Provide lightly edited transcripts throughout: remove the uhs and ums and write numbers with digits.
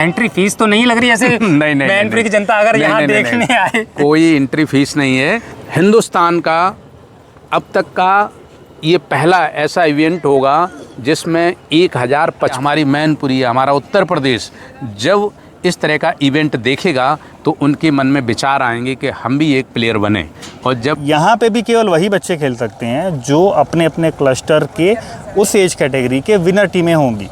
Entry fees तो नहीं लग रही ऐसे? नहीं मैनपुरी की जनता अगर यहाँ देखने आए, कोई एंट्री फीस नहीं है। हिंदुस्तान का अब तक का ये पहला ऐसा इवेंट होगा जिसमें 1050 हमारी मैनपुरी, हमारा उत्तर प्रदेश जब इस तरह का इवेंट देखेगा तो उनके मन में विचार आएंगे कि हम भी एक प्लेयर बने। और जब यहाँ पे भी केवल वही बच्चे खेल सकते हैं जो अपने अपने क्लस्टर के उस एज कैटेगरी के विनर टीमें होंगी।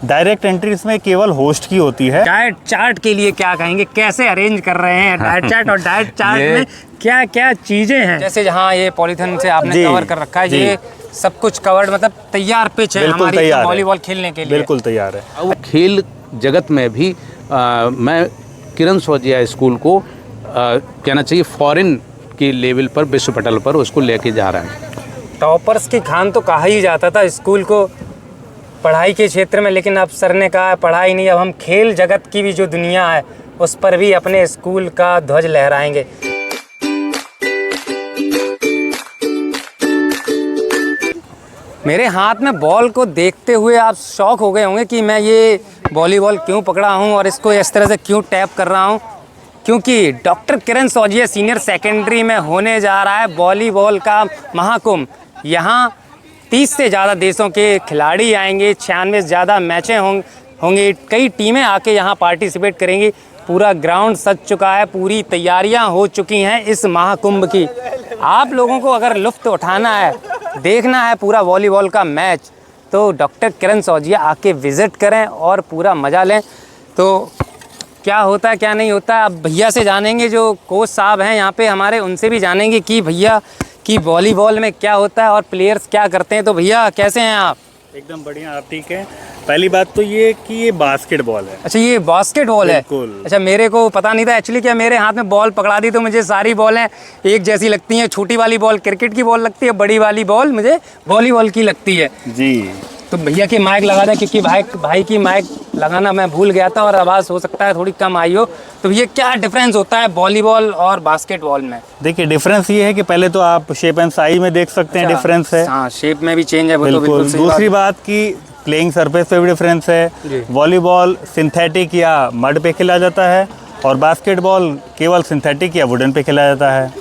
डायरेक्ट एंट्री इसमें केवल होस्ट की होती है। डाइट चार्ट के लिए क्या कहेंगे, कैसे अरेंज कर रहे हैं डाइट चार्ट, और डाइट चार्ट में क्या क्या चीजें हैं? जैसे जहाँ ये पॉलीथिन से आपने कवर कर रखा है, ये सब कुछ कवर्ड, मतलब तैयार पिच है हमारी वॉलीबॉल खेलने के लिए। बिल्कुल तैयार है। खेल जगत में भी मैं किरण सौजिया स्कूल को कहना चाहिए फॉरेन के लेवल पर, विश्व पटल पर उसको लेके जा रहा है। टॉपर्स की खान तो कहा ही जाता था स्कूल को पढ़ाई के क्षेत्र में, लेकिन अब सर ने कहा पढ़ाई नहीं, अब हम खेल जगत की भी जो दुनिया है उस पर भी अपने स्कूल का ध्वज लहराएंगे। मेरे हाथ में बॉल को देखते हुए आप शॉक हो गए होंगे कि मैं ये वॉलीबॉल क्यों पकड़ा हूँ और इसको इस तरह से क्यों टैप कर रहा हूँ, क्योंकि डॉक्टर किरण सौजिया सीनियर सेकेंडरी में होने जा रहा है वॉलीबॉल का महाकुंभ। यहाँ 30 से ज़्यादा देशों के खिलाड़ी आएंगे, 96 से ज़्यादा मैचें होंगे, कई टीमें आके यहाँ पार्टिसिपेट करेंगी। पूरा ग्राउंड सज चुका है, पूरी तैयारियाँ हो चुकी हैं इस महाकुंभ की। आप लोगों को अगर लुत्फ़ उठाना है, देखना है पूरा वॉलीबॉल का मैच, तो डॉक्टर किरण सौजिया आके विज़िट करें और पूरा मज़ा लें। तो क्या होता है क्या नहीं होता है अब भैया से जानेंगे, जो कोच साहब हैं यहाँ पे हमारे, उनसे भी जानेंगे कि भैया कि वॉलीबॉल में क्या होता है और प्लेयर्स क्या करते हैं। तो भैया कैसे हैं आप? एकदम बढ़िया, आप ठीक है। पहली बात तो ये कि ये बास्केटबॉल है। अच्छा, ये बास्केटबॉल है। अच्छा, मेरे को पता नहीं था एक्चुअली। क्या मेरे हाथ में बॉल पकड़ा दी तो मुझे सारी बॉलें एक जैसी लगती हैं। छोटी वाली बॉल क्रिकेट की बॉल लगती है, बड़ी वाली बॉल मुझे वॉलीबॉल की लगती है जी। तो भैया की माइक लगा दें, क्योंकि भाई की माइक लगाना मैं भूल गया था और आवाज़ हो सकता है थोड़ी कम आई हो। तो ये क्या डिफरेंस होता है वॉलीबॉल और बास्केटबॉल में? देखिए, डिफरेंस ये है कि पहले तो आप शेप एंड साइज में देख सकते हैं, डिफरेंस है। हाँ, शेप में भी चेंज है वो। बिल्कुल। दूसरी बात की प्लेइंग सरफेस पे भी डिफरेंस है। वॉलीबॉल सिंथेटिक या मड पे खेला जाता है और बास्केटबॉल केवल सिंथेटिक या वुडन पे खेला जाता है।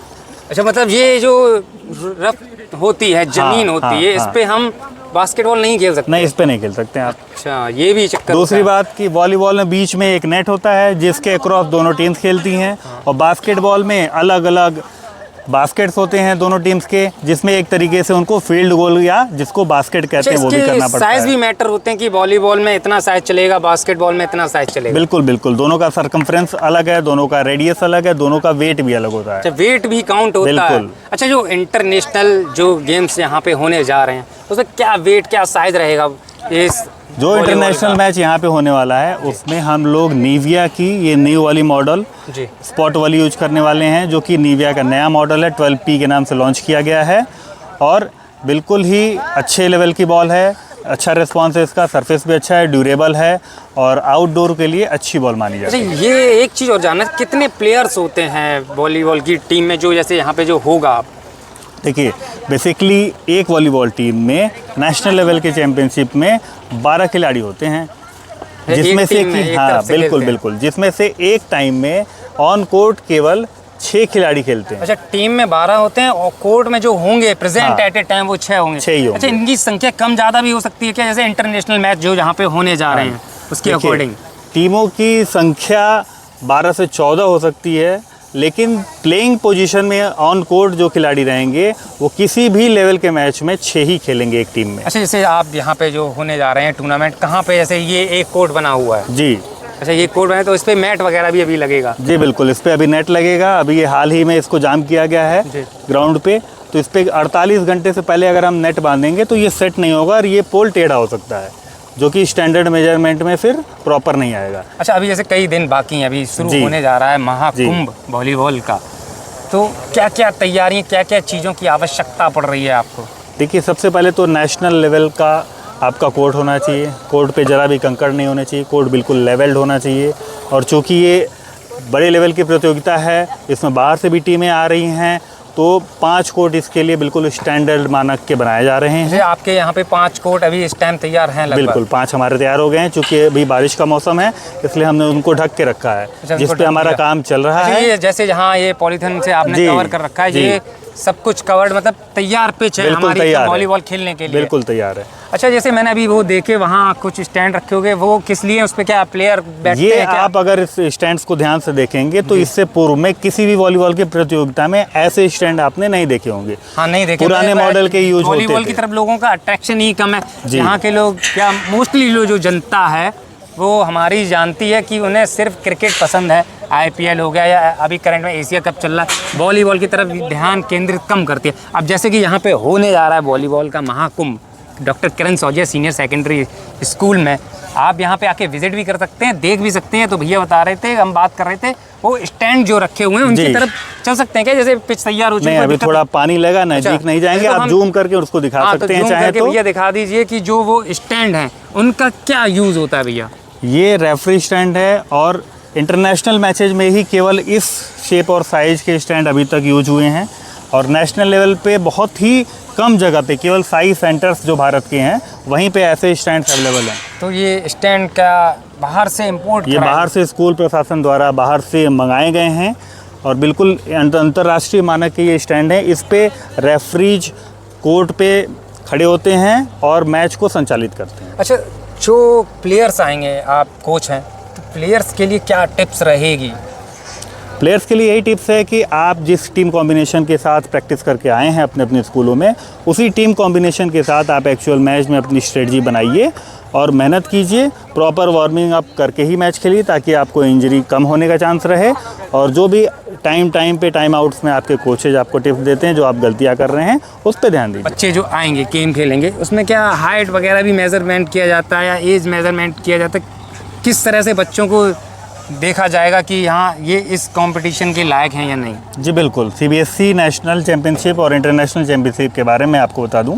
अच्छा, मतलब ये जो रफ होती है, जमीन होती है, इस पे हम बास्केटबॉल नहीं खेल सकते? नहीं, इस पे नहीं खेल सकते आप। अच्छा, ये भी चक्कर। दूसरी बात कि वॉलीबॉल में बीच में एक नेट होता है जिसके अक्रॉस दोनों टीम्स खेलती हैं, और बास्केटबॉल में अलग अलग बास्केट्स होते हैं दोनों टीम्स के, जिसमें एक तरीके से उनको फील्ड गोल या जिसको बास्केट कहते हैं वो भी करना पड़ता है। साइज भी मैटर होते हैं कि वॉलीबॉल में इतना साइज चलेगा, बास्केटबॉल में इतना साइज चलेगा? बिल्कुल बिल्कुल, दोनों का सरकमफ्रेंस अलग है, दोनों का रेडियस अलग है, दोनों का वेट भी अलग होता है। अच्छा, वेट भी काउंट होता है? अच्छा, जो इंटरनेशनल जो गेम्स यहाँ पे होने जा रहे हैं उसमें क्या वेट, क्या साइज रहेगा? जो इंटरनेशनल मैच यहाँ पे होने वाला है उसमें हम लोग निविया की ये न्यू वाली मॉडल स्पॉट वाली यूज करने वाले हैं, जो कि निविया का नया मॉडल है, 12P के नाम से लॉन्च किया गया है। और बिल्कुल ही अच्छे लेवल की बॉल है, अच्छा रिस्पॉन्स है इसका, सरफेस भी अच्छा है, ड्यूरेबल है और आउटडोर के लिए अच्छी बॉल मानी जाती है। अच्छा, ये एक चीज़ और जानना, कितने प्लेयर्स होते हैं वॉलीबॉल की टीम में, जो जैसे यहाँ पे जो होगा? देखिए, बेसिकली एक वॉलीबॉल टीम में नेशनल लेवल के चैंपियनशिप में 12 खिलाड़ी होते हैं, जिसमें से कि हाँ बिल्कुल, जिसमें से एक टाइम में ऑन कोर्ट केवल 6 खिलाड़ी खेलते हैं। अच्छा, टीम में 12 होते हैं और कोर्ट में जो होंगे प्रेजेंट एट ए टाइम वो 6 होंगे? 6 ही होंगे। अच्छा, इनकी संख्या कम ज़्यादा भी हो सकती है क्या, जैसे इंटरनेशनल मैच जो यहाँ पे होने जा रहे हैं उसके अकॉर्डिंग? टीमों की संख्या 12 से 14 हो सकती है, लेकिन प्लेइंग पोजीशन में ऑन कोर्ट जो खिलाड़ी रहेंगे वो किसी भी लेवल के मैच में 6 ही खेलेंगे एक टीम में। अच्छा, जैसे आप यहाँ पे जो होने जा रहे हैं टूर्नामेंट, कहाँ पे, जैसे ये एक कोर्ट बना हुआ है? जी। अच्छा, ये कोर्ट बना तो इस पे मैट वगैरह भी अभी लगेगा? जी बिल्कुल, इस पे अभी नेट लगेगा। अभी ये हाल ही में इसको जाम किया गया है ग्राउंड पे, तो इस पे 48 घंटे से पहले अगर हम नेट बांधेंगे तो ये सेट नहीं होगा और ये पोल टेढ़ा हो सकता है, जो कि स्टैंडर्ड मेजरमेंट में फिर प्रॉपर नहीं आएगा। अच्छा, अभी जैसे कई दिन बाकी हैं, अभी शुरू होने जा रहा है महाकुंभ वॉलीबॉल का, तो क्या क्या तैयारियां, क्या क्या चीज़ों की आवश्यकता पड़ रही है आपको? देखिए, सबसे पहले तो नेशनल लेवल का आपका कोर्ट होना चाहिए, कोर्ट पे ज़रा भी कंकड़ नहीं होने चाहिए, कोर्ट बिल्कुल लेवल्ड होना चाहिए। और चूँकि ये बड़े लेवल की प्रतियोगिता है, इसमें बाहर से भी टीमें आ रही हैं तो 5 कोर्ट इसके लिए बिल्कुल स्टैंडर्ड मानक के बनाए जा रहे जैसे हैं। आपके यहाँ पे 5 कोर्ट अभी इस टाइम तैयार हैं लगभग। बिल्कुल 5 हमारे तैयार हो गए हैं, चूँकि अभी बारिश का मौसम है इसलिए हमने उनको ढक के रखा है, अच्छा, जिस उनको पे ढक हमारा दिया। काम चल रहा अच्छा, है। ये जैसे जहाँ ये पॉलीथिन से आपने जी, कवर कर रखा है, जी। ये सब कुछ कवर्ड मतलब तैयार पिच है बिल्कुल हमारी तैयार है। वॉलीबॉल खेलने के लिए। बिल्कुल तैयार है। अच्छा, जैसे मैंने अभी वो देखे वहाँ कुछ स्टैंड रखे होंगे, वो किस लिए, उस पे क्या प्लेयर बैठते ये हैं क्या? आप अगर इस स्टैंड्स को ध्यान से देखेंगे तो इससे पूर्व में किसी भी वॉलीबॉल की प्रतियोगिता में ऐसे स्टैंड आपने नहीं देखे होंगे। हाँ, नहीं देखे। पुराने मॉडल के यूज होते वॉलीबॉल की थे। तरफ लोगों का अट्रैक्शन ही कम है। जी। यहाँ के लोग क्या मोस्टली जो जनता है वो हमारी जानती है कि उन्हें सिर्फ क्रिकेट पसंद है, IPL हो गया या अभी करंट में एशिया कप चल रहा है, वॉलीबॉल की तरफ ध्यान केंद्रित कम करती है। अब जैसे कि यहाँ पे होने जा रहा है वॉलीबॉल का महाकुंभ डॉक्टर किरण सौजिया सीनियर सेकेंडरी स्कूल में, आप यहाँ पे आके विजिट भी कर सकते हैं, देख भी सकते हैं। तो भैया बता रहे थे, हम बात कर रहे थे, वो स्टैंड जो रखे हुए हैं उनकी जी। तरफ चल सकते हैं क्या? जैसे पिच तैयार हो चुकी नहीं, है, अभी दिक्कत- थोड़ा पानी लगा, नजदीक अच्छा, नहीं जाएंगे, तो आप हम- जूम करके उसको दिखा हाँ, सकते हैं जूम चाहे करके तो। भैया दिखा दीजिए कि जो वो स्टैंड हैं उनका क्या यूज़ होता है भैया। ये रेफरी स्टैंड है और इंटरनेशनल मैचेज में ही केवल इस शेप और साइज के स्टैंड अभी तक यूज हुए हैं, और नेशनल लेवल पे बहुत ही कम जगह पे केवल 5 सेंटर्स जो भारत के हैं वहीं पे ऐसे स्टैंड्स अवेलेबल हैं। तो ये स्टैंड का बाहर से इंपोर्ट ये बाहर से स्कूल प्रशासन द्वारा बाहर से मंगाए गए हैं और बिल्कुल अंतर्राष्ट्रीय मानक के ये स्टैंड हैं। इस पे रेफरीज कोर्ट पे खड़े होते हैं और मैच को संचालित करते हैं। अच्छा, जो प्लेयर्स आएंगे, आप कोच हैं, तो प्लेयर्स के लिए क्या टिप्स रहेगी? प्लेयर्स के लिए यही टिप्स है कि आप जिस टीम कॉम्बिनेशन के साथ प्रैक्टिस करके आए हैं अपने अपने स्कूलों में, उसी टीम कॉम्बिनेशन के साथ आप एक्चुअल मैच में अपनी स्ट्रेटजी बनाइए और मेहनत कीजिए। प्रॉपर वार्मिंग अप करके ही मैच खेलिए ताकि आपको इंजरी कम होने का चांस रहे। और जो भी टाइम पे टाइम आउट्स में आपके कोचेज आपको टिप्स देते हैं, जो आप गलतियां कर रहे हैं उस पर ध्यान दीजिए। बच्चे जो आएंगे गेम खेलेंगे, उसमें क्या हाइट वगैरह भी मेजरमेंट किया जाता है या एज मेजरमेंट किया जाता है? किस तरह से बच्चों को देखा जाएगा कि हाँ ये इस कंपटीशन के लायक हैं या नहीं? जी बिल्कुल, CBSE नेशनल चैम्पियनशिप और इंटरनेशनल चैम्पियनशिप के बारे में आपको बता दूं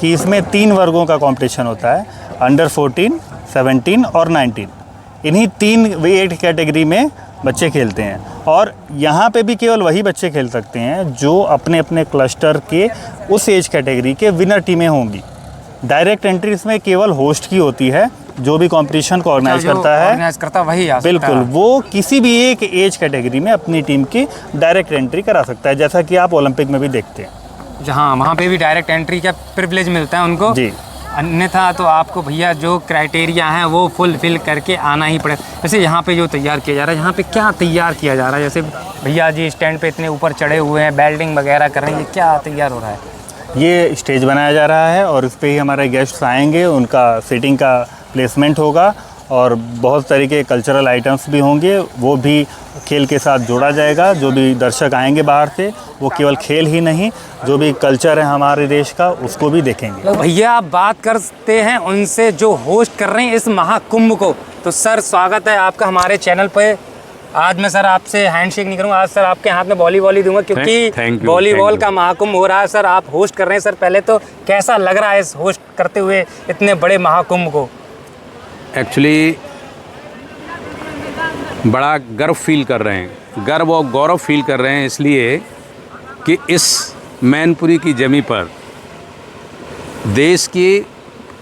कि इसमें 3 वर्गों का कंपटीशन होता है, अंडर 14, 17 और 19। इन्हीं 3 वेट कैटेगरी में बच्चे खेलते हैं और यहाँ पे भी केवल वही बच्चे खेल सकते हैं जो अपने अपने क्लस्टर के उस एज कैटेगरी के विनर टीमें होंगी। डायरेक्ट एंट्री इसमें केवल होस्ट की होती है, जो भी कंपटीशन को ऑर्गेनाइज करता है, ऑर्गेनाइज करता वही आ सकता बिल्कुल, है। वो किसी भी एक एज कैटेगरी में अपनी टीम की डायरेक्ट एंट्री करा सकता है, जैसा कि आप ओलंपिक में भी देखते हैं। जहाँ वहाँ पे भी डायरेक्ट एंट्री का प्रिविलेज मिलता है उनको जी। अन्यथा तो आपको भैया जो क्राइटेरिया हैं वो फुलफिल करके आना ही पड़े। वैसे यहाँ पे जो तैयार किया जा रहा है, यहाँ पे क्या तैयार किया जा रहा है? जैसे भैया जी स्टैंड पे इतने ऊपर चढ़े हुए हैं, बेल्डिंग वगैरह कर रहे हैं, ये क्या तैयार हो रहा है? ये स्टेज बनाया जा रहा है और इस पे ही हमारे गेस्ट्स आएंगे, उनका सीटिंग का प्लेसमेंट होगा और बहुत तरीके के कल्चरल आइटम्स भी होंगे, वो भी खेल के साथ जोड़ा जाएगा। जो भी दर्शक आएंगे बाहर से, वो केवल खेल ही नहीं, जो भी कल्चर है हमारे देश का उसको भी देखेंगे। तो भैया आप बात करते हैं उनसे जो होस्ट कर रहे हैं इस महाकुंभ को। तो सर स्वागत है आपका हमारे चैनल पे। आज मैं सर आपसे हैंडशेक नहीं करूंगा, आज सर आपके हाथ में वॉलीबॉल ही दूंगा क्योंकि Thank you, volleyball thank you. का महाकुंभ हो रहा है। सर आप होस्ट कर रहे हैं, सर पहले तो कैसा लग रहा है इस होस्ट करते हुए इतने बड़े महाकुंभ को? एक्चुअली बड़ा गर्व फील कर रहे हैं, गर्व और गौरव फील कर रहे हैं इसलिए कि इस मैनपुरी की जमी पर देश के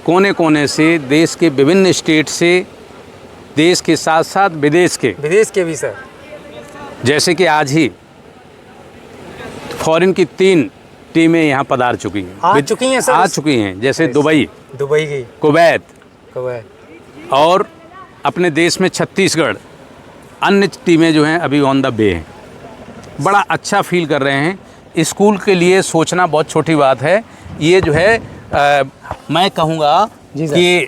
कोने कोने से, देश के विभिन्न स्टेट से, देश के साथ साथ विदेश के भी सर, जैसे कि आज ही फॉरेन की 3 टीमें यहाँ पधार चुकी हैं। आ चुकी हैं सर? आ चुकी हैं, जैसे दुबई की कुवैत कब और अपने देश में छत्तीसगढ़, अन्य टीमें जो हैं अभी ऑन द वे हैं। बड़ा अच्छा फील कर रहे हैं। स्कूल के लिए सोचना बहुत छोटी बात है। ये जो है मैं कहूँगा कि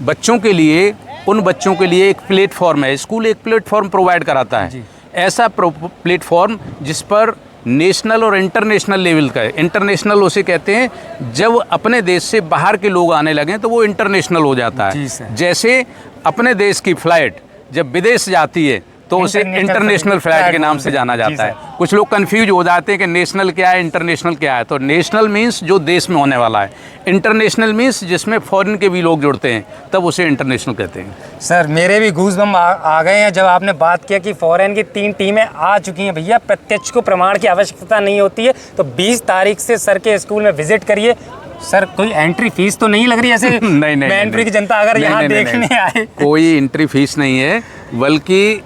बच्चों के लिए, उन बच्चों के लिए एक प्लेटफॉर्म है। स्कूल एक प्लेटफॉर्म प्रोवाइड कराता है, ऐसा प्लेटफॉर्म जिस पर नेशनल और इंटरनेशनल लेवल का है। इंटरनेशनल उसे कहते हैं जब अपने देश से बाहर के लोग आने लगें तो वो इंटरनेशनल हो जाता है। जैसे अपने देश की फ़्लाइट जब विदेश जाती है तो उसे इंटरनेशनल फ्लाइट के नाम से जाना जाता है। कुछ लोग कंफ्यूज हो जाते हैं कि नेशनल क्या है, इंटरनेशनल क्या है। तो नेशनल मीन्स जो देश में होने वाला है, इंटरनेशनल मीन्स जिसमें फॉरेन के भी लोग जुड़ते हैं, तब उसे इंटरनेशनल कहते हैं। सर मेरे भी गूज़बम्प आ गए हैं जब आपने बात किया कि फॉरेन की 3 टीमें आ चुकी हैं। भैया प्रत्यक्ष को प्रमाण की आवश्यकता नहीं होती है, तो 20 तारीख से सर के स्कूल में विजिट करिए। सर कोई एंट्री फीस तो नहीं लग रही ऐसे? नहीं मैनपुरी की जनता अगर यहाँ देखने आए, कोई एंट्री फीस नहीं है, बल्कि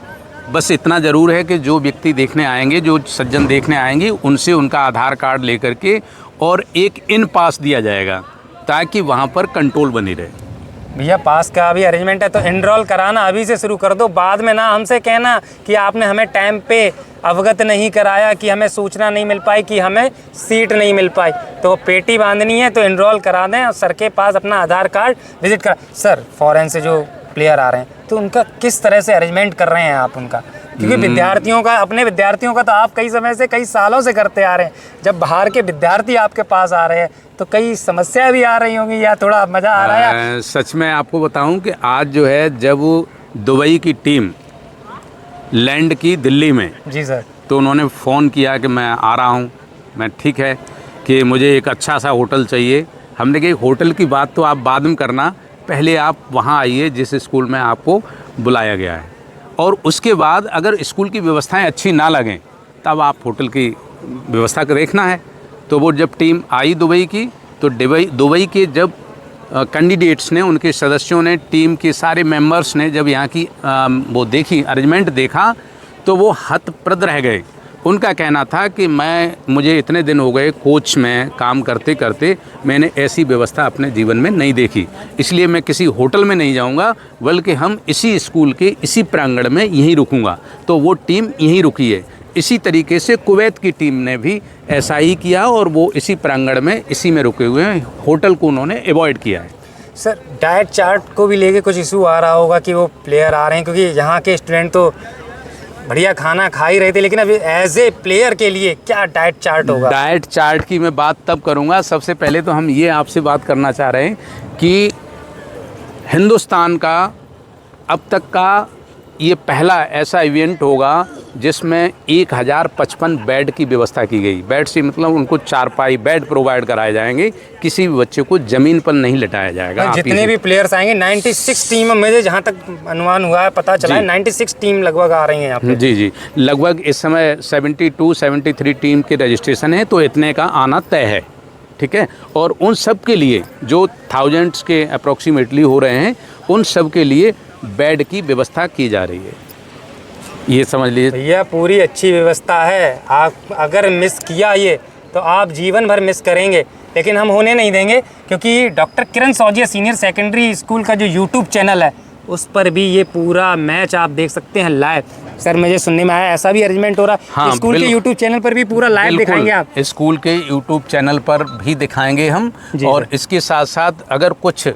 बस इतना ज़रूर है कि जो व्यक्ति देखने आएंगे, जो सज्जन देखने आएंगे, उनसे उनका आधार कार्ड लेकर के और एक इन पास दिया जाएगा ताकि वहाँ पर कंट्रोल बनी रहे। भैया पास का अभी अरेंजमेंट है तो एनरोल कराना अभी से शुरू कर दो, बाद में ना हमसे कहना कि आपने हमें टाइम पे अवगत नहीं कराया, कि हमें सूचना नहीं मिल पाई, कि हमें सीट नहीं मिल पाई। तो पेटी बांधनी है तो एनरोल करा दें और सर के पास अपना आधार कार्ड विजिट करा। सर फॉरेन से जो प्लेयर आ रहे हैं तो उनका किस तरह से अरेंजमेंट कर रहे हैं आप उनका? क्योंकि विद्यार्थियों का, अपने विद्यार्थियों का तो आप कई समय से, कई सालों से करते आ रहे हैं। जब बाहर के विद्यार्थी आपके पास आ रहे हैं तो कई समस्याएं भी आ रही होंगी, या थोड़ा मज़ा आ रहा है? सच में आपको बताऊं कि आज जो है, जब दुबई की टीम लैंड की दिल्ली में, जी सर, तो उन्होंने फ़ोन किया कि मैं आ रहा हूं। मैं ठीक है कि मुझे एक अच्छा सा होटल चाहिए। हमने कहा होटल की बात तो आप बाद में करना, पहले आप वहाँ आइए जिस स्कूल में आपको बुलाया गया है, और उसके बाद अगर स्कूल की व्यवस्थाएं अच्छी ना लगें तब आप होटल की व्यवस्था का देखना है। तो वो जब टीम आई दुबई की, तो दुबई के जब कैंडिडेट्स ने, उनके सदस्यों ने, टीम के सारे मेंबर्स ने जब यहाँ की वो देखी, अरेंजमेंट देखा, तो वो हतप्रद रह गए। उनका कहना था कि मुझे इतने दिन हो गए कोच में काम करते करते, मैंने ऐसी व्यवस्था अपने जीवन में नहीं देखी, इसलिए मैं किसी होटल में नहीं जाऊंगा, बल्कि हम इसी स्कूल के इसी प्रांगण में यहीं रुकूंगा। तो वो टीम यहीं रुकी है। इसी तरीके से कुवैत की टीम ने भी ऐसा ही किया, और वो इसी प्रांगण में, इसी में रुके हुए हैं। होटल को उन्होंने अवॉइड किया है। सर डाइट चार्ट को भी लेके कुछ इशू आ रहा होगा कि वो प्लेयर आ रहे हैं, क्योंकि यहाँ के स्टूडेंट तो बढ़िया खाना खा ही रहे थे, लेकिन अभी एज ए प्लेयर के लिए क्या डाइट चार्ट होगा? डाइट चार्ट की मैं बात तब करूँगा। सबसे पहले तो हम ये आपसे बात करना चाह रहे हैं कि हिंदुस्तान का अब तक का ये पहला ऐसा इवेंट होगा जिसमें 1055 बेड की व्यवस्था की गई। बेड से मतलब उनको चारपाई बेड प्रोवाइड कराए जाएंगे, किसी भी बच्चे को ज़मीन पर नहीं लिटाया जाएगा। जितने भी प्लेयर्स आएंगे 96 टीम में, जहाँ तक अनुमान हुआ है, पता चला है 96 टीम लगभग आ रही हैं यहाँ पे। जी, लगभग इस समय 72-73 टीम के रजिस्ट्रेशन है, तो इतने का आना तय है। ठीक है, और उन सब के लिए जो थाउजेंड्स के अप्रॉक्सीमेटली हो रहे हैं, उन सब के लिए बेड की व्यवस्था की जा रही है, ये समझ लीजिए। भैया पूरी अच्छी व्यवस्था है। आप अगर मिस किया ये तो आप जीवन भर मिस करेंगे, लेकिन हम होने नहीं देंगे, क्योंकि डॉक्टर किरण सौजिया सीनियर सेकेंडरी स्कूल का जो यूट्यूब चैनल है, उस पर भी ये पूरा मैच आप देख सकते हैं लाइव। सर मुझे सुनने में आया ऐसा भी अरेंजमेंट हो रहा है? हाँ, स्कूल के यूट्यूब चैनल पर भी पूरा लाइव दिखाएंगे आप? स्कूल के यूट्यूब चैनल पर भी दिखाएंगे हम, और इसके साथ साथ अगर कुछ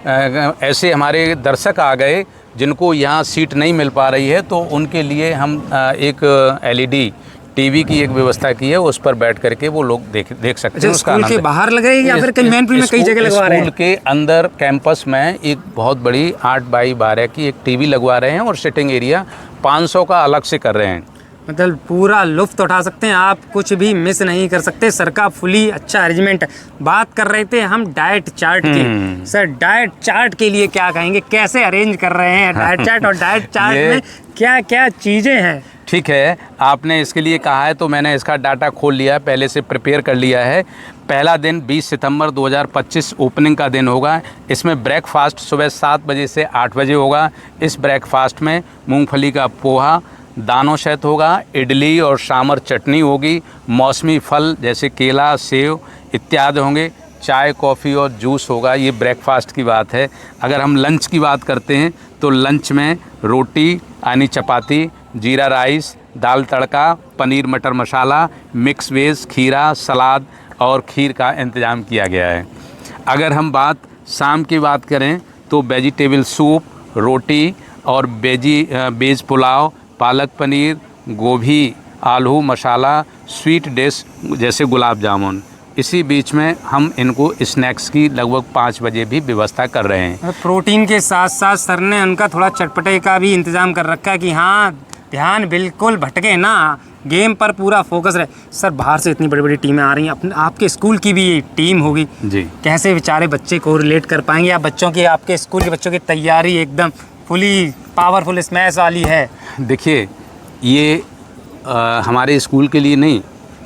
ऐसे हमारे दर्शक आ गए जिनको यहाँ सीट नहीं मिल पा रही है, तो उनके लिए हम एक LED टीवी की एक व्यवस्था की है, उस पर बैठ करके वो लोग देख सकते हैं। स्कूल के बाहर लगे या फिर कहीं मैनपुरी में कई जगह लगवा रहे हैं? स्कूल के अंदर कैंपस में एक बहुत बड़ी 8x12 की एक टीवी लगवा रहे हैं, और सिटिंग एरिया 500 का अलग से कर रहे हैं। मतलब पूरा लुफ्त उठा सकते हैं आप, कुछ भी मिस नहीं कर सकते। सर का फुली अच्छा अरेंजमेंट है। बात कर रहे थे हम डाइट चार्ट की। सर डाइट चार्ट के लिए क्या कहेंगे, कैसे अरेंज कर रहे हैं डाइट चार्ट, और डाइट चार्ट में क्या क्या चीज़ें हैं? ठीक है, आपने इसके लिए कहा है तो मैंने इसका डाटा खोल लिया है, पहले से प्रिपेयर कर लिया है। पहला दिन 20 सितंबर 2025 ओपनिंग का दिन होगा। इसमें ब्रेकफास्ट सुबह 7 बजे से 8 बजे होगा। इस ब्रेकफास्ट में मूंगफली का पोहा, दानो शहद होगा, इडली और सांभर चटनी होगी, मौसमी फल जैसे केला, सेब इत्यादि होंगे, चाय, कॉफ़ी और जूस होगा। ये ब्रेकफास्ट की बात है। अगर हम लंच की बात करते हैं तो लंच में रोटी यानी चपाती, जीरा राइस, दाल तड़का, पनीर मटर मसाला, मिक्स वेज, खीरा, सलाद और खीर का इंतज़ाम किया गया है। अगर हम शाम की बात करें तो वेजिटेबल सूप, रोटी और वेज पुलाव, पालक पनीर, गोभी, आलू मसाला, स्वीट डिश जैसे गुलाब जामुन। इसी बीच में हम इनको स्नैक्स की लगभग 5 बजे भी व्यवस्था कर रहे हैं। प्रोटीन के साथ साथ सर ने उनका थोड़ा चटपटे का भी इंतज़ाम कर रखा है कि हाँ ध्यान बिल्कुल भटके ना, गेम पर पूरा फोकस रहे। सर बाहर से इतनी बड़ी बड़ी टीमें आ रही हैं, अपने आपके स्कूल की भी टीम होगी जी। कैसे बेचारे बच्चे को रिलेट कर पाएंगे, या बच्चों की, आपके स्कूल के बच्चों की तैयारी एकदम फुली पावरफुल स्मैश वाली है? देखिए ये हमारे स्कूल के लिए नहीं,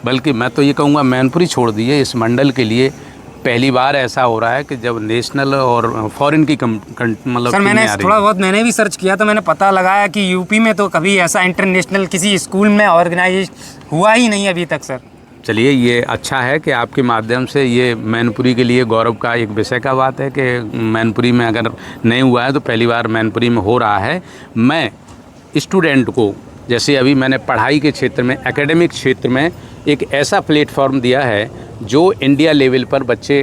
बल्कि मैं तो ये कहूँगा मैनपुरी छोड़ दिए, इस मंडल के लिए पहली बार ऐसा हो रहा है कि जब नेशनल और फॉरेन की मतलब सर मैंने थोड़ा बहुत मैंने भी सर्च किया तो मैंने पता लगाया कि यूपी में तो कभी ऐसा इंटरनेशनल किसी स्कूल में ऑर्गेनाइज हुआ ही नहीं अभी तक सर। चलिए ये अच्छा है कि आपके माध्यम से ये मैनपुरी के लिए गौरव का एक विषय का बात है कि मैनपुरी में अगर नहीं हुआ है तो पहली बार मैनपुरी में हो रहा है। मैं स्टूडेंट को, जैसे अभी मैंने पढ़ाई के क्षेत्र में, एकेडमिक क्षेत्र में एक ऐसा प्लेटफॉर्म दिया है जो इंडिया लेवल पर बच्चे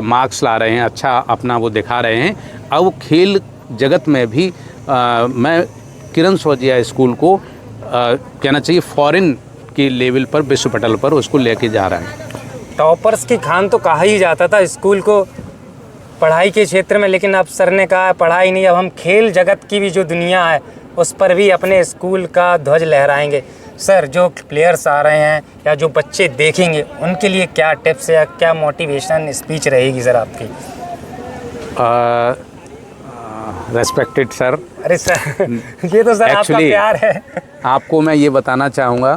मार्क्स ला रहे हैं, अच्छा अपना वो दिखा रहे हैं। अब खेल जगत में भी मैं किरण सौजिया स्कूल को कहना चाहिए फॉरेन के लेवल पर, विश्व पटल पर उसको लेके जा रहा है। टॉपर्स की खान तो कहा ही जाता था स्कूल को पढ़ाई के क्षेत्र में, लेकिन अब सर ने कहा पढ़ाई नहीं, अब हम खेल जगत की भी जो दुनिया है उस पर भी अपने स्कूल का ध्वज लहराएंगे। सर जो प्लेयर्स आ रहे हैं या जो बच्चे देखेंगे उनके लिए क्या टिप्स या क्या मोटिवेशन स्पीच रहेगी सर आपकी? Respected sir. अरे सर ये तो सर आपका प्यार है। आपको मैं ये बताना चाहूँगा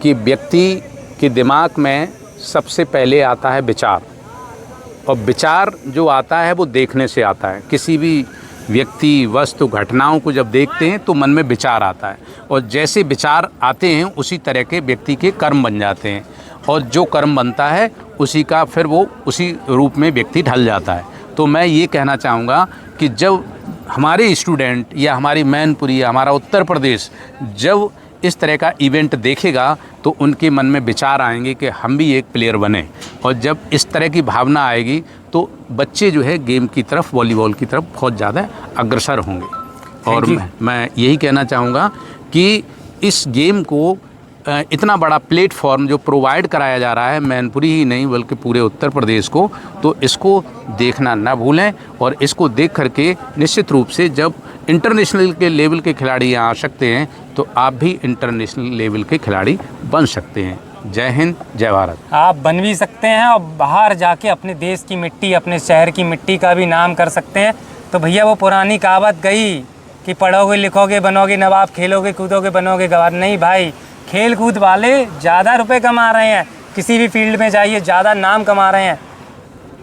कि व्यक्ति के दिमाग में सबसे पहले आता है विचार, और विचार जो आता है वो देखने से आता है। किसी भी व्यक्ति, वस्तु, घटनाओं को जब देखते हैं तो मन में विचार आता है, और जैसे विचार आते हैं उसी तरह के व्यक्ति के कर्म बन जाते हैं, और जो कर्म बनता है उसी का फिर वो उसी रूप में व्यक्ति ढल जाता है। तो मैं ये कहना चाहूँगा कि जब हमारे स्टूडेंट या हमारी मैनपुरी या हमारा उत्तर प्रदेश जब इस तरह का इवेंट देखेगा तो उनके मन में विचार आएंगे कि हम भी एक प्लेयर बने, और जब इस तरह की भावना आएगी तो बच्चे जो है गेम की तरफ, वॉलीबॉल की तरफ बहुत ज़्यादा अग्रसर होंगे। और मैं यही कहना चाहूँगा कि इस गेम को इतना बड़ा प्लेटफॉर्म जो प्रोवाइड कराया जा रहा है मैनपुरी ही नहीं बल्कि पूरे उत्तर प्रदेश को, तो इसको देखना ना भूलें, और इसको देख करके निश्चित रूप से जब इंटरनेशनल के लेवल के खिलाड़ी यहाँ आ सकते हैं तो आप भी इंटरनेशनल लेवल के खिलाड़ी बन सकते हैं। जय हिंद, जय भारत। आप बन भी सकते हैं और बाहर जाके अपने देश की मिट्टी, अपने शहर की मिट्टी का भी नाम कर सकते हैं। तो भैया वो पुरानी कहावत गई कि पढ़ोगे लिखोगे बनोगे नवाब, खेलोगे कूदोगे बनोगे गवार। नहीं भाई, खेल कूद वाले ज़्यादा रुपए कमा रहे हैं, किसी भी फील्ड में जाइए ज़्यादा नाम कमा रहे हैं।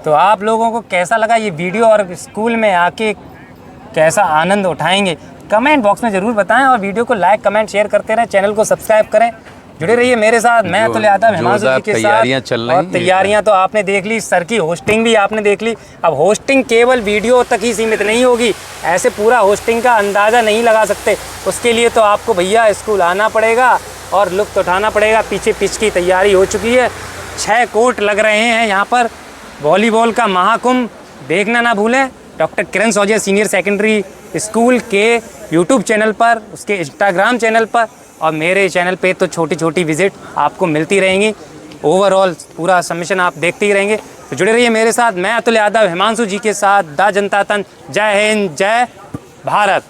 तो आप लोगों को कैसा लगा ये वीडियो, और स्कूल में आके कैसा आनंद उठाएंगे कमेंट बॉक्स में ज़रूर बताएं, और वीडियो को लाइक कमेंट शेयर करते रहें, चैनल को सब्सक्राइब करें, जुड़े रहिए मेरे साथ। मैं अतुल यादव हिमांशु जी के साथ। और तैयारियां तो आपने देख ली, सर की होस्टिंग भी आपने देख ली। अब होस्टिंग केवल वीडियो तक ही सीमित नहीं होगी, ऐसे पूरा होस्टिंग का अंदाज़ा नहीं लगा सकते। उसके लिए तो आपको भैया स्कूल आना पड़ेगा और लुत्फ़ उठाना पड़ेगा। पीछे पिच की तैयारी हो चुकी है, 6 कोर्ट लग रहे हैं यहाँ पर। वॉलीबॉल का महाकुंभ देखना ना भूलें डॉक्टर किरण सौजिया सीनियर सेकेंडरी स्कूल के यूट्यूब चैनल पर, उसके इंस्टाग्राम चैनल पर, और मेरे चैनल पे तो छोटी छोटी विजिट आपको मिलती रहेंगी। ओवरऑल पूरा सबमिशन आप देखते ही रहेंगे। तो जुड़े रहिए मेरे साथ। मैं अतुल यादव हिमांशु जी के साथ, दा जनता तन। जय हिंद, जय भारत।